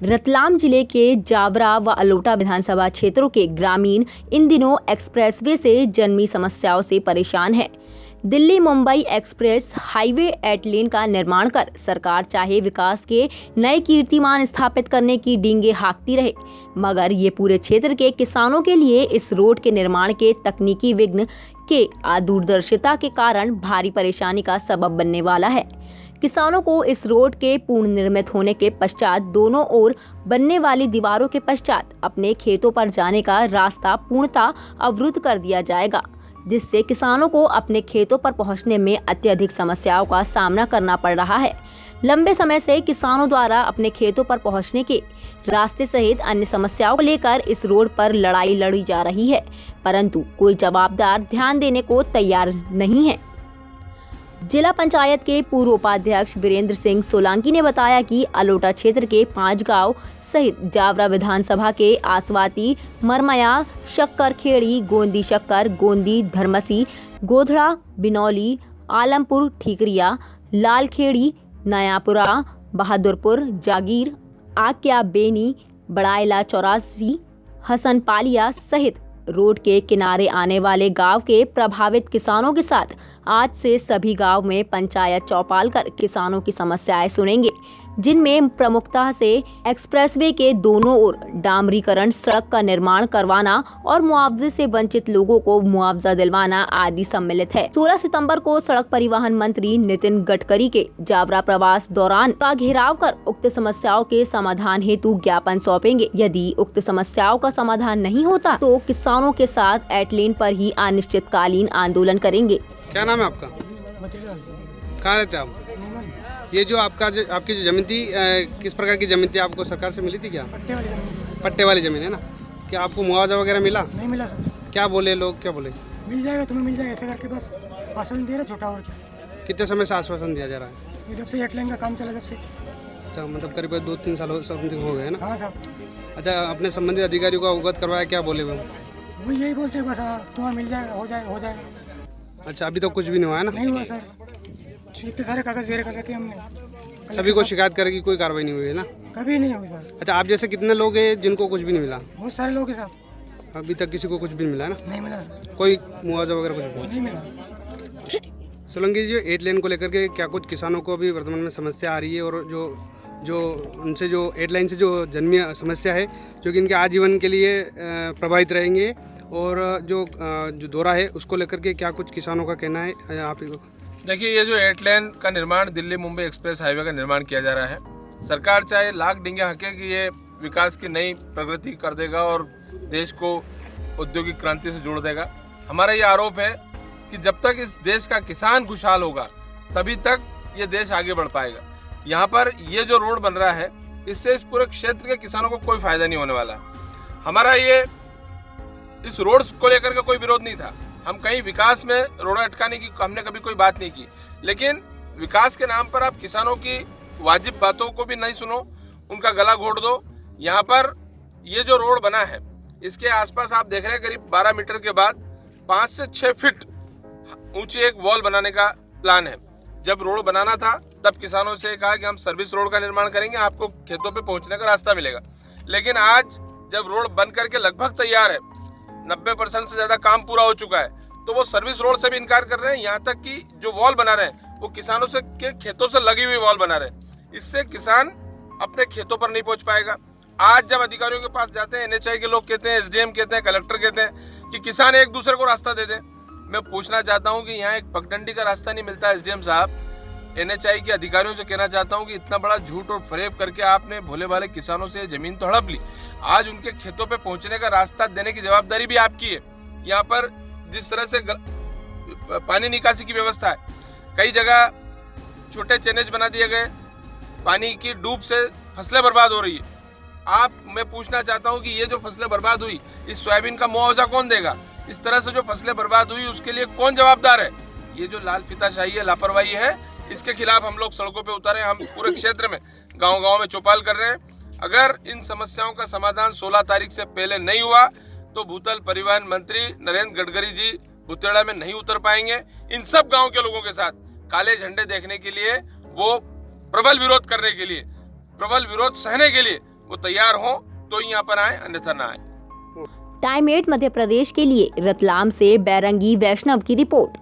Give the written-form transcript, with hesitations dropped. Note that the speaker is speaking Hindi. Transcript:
रतलाम जिले के जावरा व अलोटा विधानसभा क्षेत्रों के ग्रामीण इन दिनों एक्सप्रेसवे से जन्मी समस्याओं से परेशान हैं। दिल्ली मुंबई एक्सप्रेस हाईवे 8 लेन का निर्माण कर सरकार चाहे विकास के नए कीर्तिमान स्थापित करने की डींगे हाँकती रहे, मगर ये पूरे क्षेत्र के किसानों के लिए इस रोड के निर्माण के तकनीकी विघ्न के अदूरदर्शिता के कारण भारी परेशानी का सबब बनने वाला है। किसानों को इस रोड के पूर्ण निर्मित होने के पश्चात दोनों ओर बनने वाली दीवारों के पश्चात अपने खेतों पर जाने का रास्ता पूर्णतः अवरुद्ध कर दिया जाएगा, जिससे किसानों को अपने खेतों पर पहुंचने में अत्यधिक समस्याओं का सामना करना पड़ रहा है। लंबे समय से किसानों द्वारा अपने खेतों पर पहुंचने के रास्ते सहित अन्य समस्याओं को लेकर इस रोड पर लड़ाई लड़ी जा रही है, परंतु कोई जवाबदार ध्यान देने को तैयार नहीं है। जिला पंचायत के पूर्व उपाध्यक्ष वीरेंद्र सिंह सोलंकी ने बताया कि अलोटा क्षेत्र के 5 गांव सहित जावरा विधानसभा के आसवाती, मरमया, शक्करखेड़ी, गोंदी शक्कर, गोंदी, धर्मसी, गोधड़ा, बिनौली, आलमपुर, ठीकरिया, लालखेड़ी, नयापुरा, बहादुरपुर, जागीर, आक्या, बेनी, बड़ाइला, 84, हसनपालिया सहित रोड के किनारे आने वाले गांव के प्रभावित किसानों के साथ आज से सभी गांव में पंचायत चौपाल कर किसानों की समस्याएं सुनेंगे, जिनमें प्रमुखता से एक्सप्रेसवे के दोनों ओर डामरीकरण, सड़क का निर्माण करवाना और मुआवजे से वंचित लोगों को मुआवजा दिलवाना आदि सम्मिलित है। 16 सितंबर को सड़क परिवहन मंत्री नितिन गडकरी के जावरा प्रवास दौरान का घेराव कर उक्त समस्याओं के समाधान हेतु ज्ञापन सौंपेंगे। यदि उक्त समस्याओं का समाधान नहीं होता तो किसानों के साथ 8 लेन पर ही अनिश्चितकालीन आंदोलन करेंगे। क्या नाम है आपका? कहाँ रहते हैं आप? ये जो आपकी जो जमीन थी, किस प्रकार की जमीन थी? आपको सरकार से मिली थी क्या? पट्टे वाली जमीन है ना? क्या आपको मुआवजा वगैरह मिला? नहीं मिला सर। क्या बोले लोग, क्या बोले? मिल जाएगा, तुम्हें मिल जाएगा ऐसे करके बस आश्वासन दे रहे, छोटा और क्या। कितने समय से आश्वासन दिया जा रहा है? ये जब से 8 लेन का काम चला जब से। अच्छा, मतलब करीब 2-3 साल समथिंग हो गए है ना? हाँ साहब। अच्छा, अपने संबंधित अधिकारियों को अवगत करवाया, क्या बोले वो? यही बोलते हैं बस, हाँ तुम्हें मिल जाएगा, हो जाएगा। अच्छा, अभी तो कुछ भी नहीं हुआ है ना? नहीं हुआ सर, इतने सारे कागज वेरे कर रखे हमने। सभी को शिकायत करेगी, कोई कार्रवाई नहीं हुई है ना? कभी नहीं हुई सर। अच्छा, आप जैसे कितने लोग हैं जिनको कुछ भी नहीं मिला? बहुत सारे लोग हैं साहब। अभी तक किसी को कुछ भी नहीं मिला है ना? नहीं मिला सर, कोई मुआवजा वगैरह कुछ नहीं मिला। सोलंकी जी, 8 लेन को लेकर के क्या कुछ किसानों को भी वर्तमान में समस्या आ रही है, और जो उनसे जो 8 लाइन से जो जन्मी समस्या है, जो कि इनके आजीवन के लिए प्रभावित रहेंगे, और जो दौरा है उसको लेकर के क्या कुछ किसानों का कहना है आप? देखिए, ये जो 8 लेन का निर्माण दिल्ली मुंबई एक्सप्रेस हाईवे का निर्माण किया जा रहा है, सरकार चाहे लाख डींगे हाँके कि ये विकास की नई प्रगति कर देगा और देश को औद्योगिक क्रांति से जोड़ देगा। हमारा ये आरोप है कि जब तक इस देश का किसान खुशहाल होगा तभी तक ये देश आगे बढ़ पाएगा। यहाँ पर ये जो रोड बन रहा है, इससे इस पूरे क्षेत्र के किसानों को कोई फायदा नहीं होने वाला। हमारा ये इस रोड को लेकर के कोई विरोध नहीं था, हम कहीं विकास में रोड अटकाने की हमने कभी कोई बात नहीं की, लेकिन विकास के नाम पर आप किसानों की वाजिब बातों को भी नहीं सुनो, उनका गला घोट दो। यहाँ पर ये जो रोड बना है, इसके आसपास आप देख रहे हैं करीब 12 मीटर के बाद 5 से 6 फीट ऊंची एक वॉल बनाने का प्लान है। जब रोड बनाना था तब किसानों से कहा कि हम सर्विस रोड का निर्माण करेंगे, आपको खेतों पे पहुंचने का रास्ता मिलेगा। लेकिन आज जब रोड बन करके लगभग तैयार है, 90% से ज्यादा काम पूरा हो चुका है, तो वो सर्विस रोड से भी इनकार कर रहे हैं। यहाँ तक कि जो वॉल बना रहे हैं वो किसानों से के खेतों से लगी हुई वॉल बना रहे हैं। इससे किसान अपने खेतों पर नहीं पहुंच पाएगा। आज जब अधिकारियों के पास जाते हैं, NHI के लोग कहते हैं, SDM कहते हैं, कलेक्टर कहते हैं कि किसान एक दूसरे को रास्ता दे दें। मैं पूछना चाहता हूँ कि यहाँ एक पगडंडी का रास्ता नहीं मिलता। SDM साहब, NHI के अधिकारियों से कहना चाहता हूँ कि इतना बड़ा झूठ और फरेब करके आपने भोले भाले किसानों से जमीन तो हड़प ली, आज उनके खेतों पे पहुंचने का रास्ता देने की जवाबदारी भी आपकी है। यहाँ पर जिस तरह से पानी निकासी की व्यवस्था है, कई जगह छोटे चैनेज बना दिए गए, पानी की डूब से फसलें बर्बाद हो रही है। मैं पूछना चाहता हूँ कि ये जो फसलें बर्बाद हुई, इस सोयाबीन का मुआवजा कौन देगा? इस तरह से जो फसलें बर्बाद हुई उसके लिए कौन जवाबदार है? ये जो लाल फीताशाही है, लापरवाही है, इसके खिलाफ हम लोग सड़कों पे उतारे। हम पूरे क्षेत्र में गांव-गांव में चौपाल कर रहे हैं। अगर इन समस्याओं का समाधान 16 तारीख से पहले नहीं हुआ तो भूतल परिवहन मंत्री नरेंद्र गडकरी जी बुतेड़ा में नहीं उतर पाएंगे। इन सब गांव के लोगों के साथ काले झंडे देखने के लिए, वो प्रबल विरोध करने के लिए, प्रबल विरोध सहने के लिए वो तैयार हो तो यहाँ पर आए, अन्यथा ना आए। टाइम 8 मध्य प्रदेश के लिए रतलाम से बैरंगी वैष्णव की रिपोर्ट।